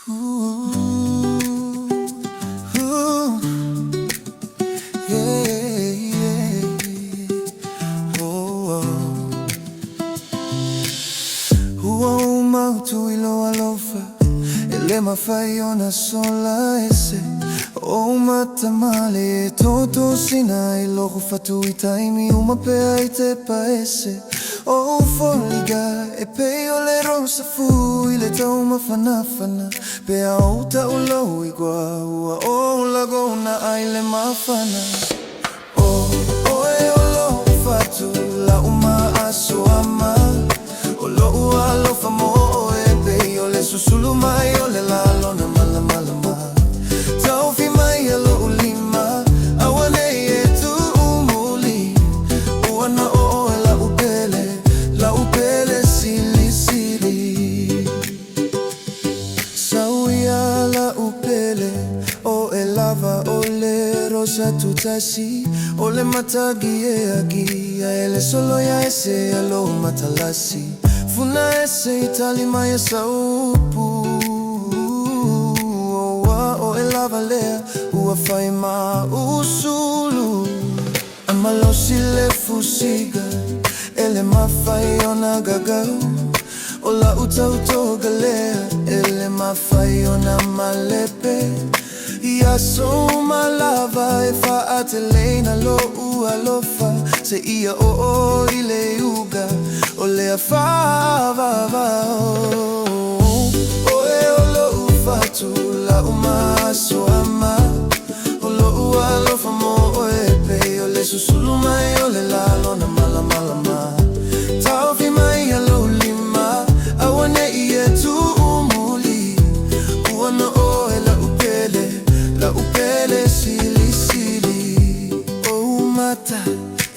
Ooh, ooh, yeah, yeah. Oh, mautu ilo alofa ele mafai ona sola ese o matamale toto sina ilo fatu itaimi uma pe ite paese o foliga e pe ole rosa fu ile tau mafana pe auta ulo igua o lagona aile mafana o e olo fatu la uma asoama olo alo famo e pe ole susulu mai ole la lona mala tau fi mai alo ulima awane e tu umuli uana o la upele silisili sauia la upele o elava ole rosa tutasi ole matagi e agia ele solo ya ese alo matalasi funa ese itali maya saupu o elava lea ua faima usulu amalo sile fusiga ele mafai ona gagau o la uta galea ele mafai ona malepe ia soma lava e fa atelena lo ualofa se ia o ile uga o le fa va o e o lo ufatu la uma so ama o lo ualofa mo o e pe o le susulu mai o le la lona mala tau fi mai alo lima awane ia tu umuli uana o e la upele silisili o mata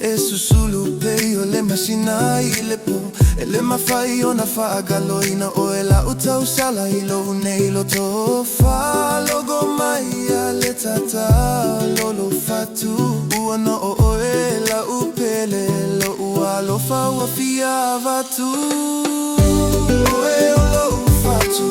e susulu pe o le masina ile po ele mafai ona fa galoina o e la uta usala ilo nei lo to fa logo mai ale tata lolo fatu uana o e la upele lo ualo fa wa fia vatu o e lo fatu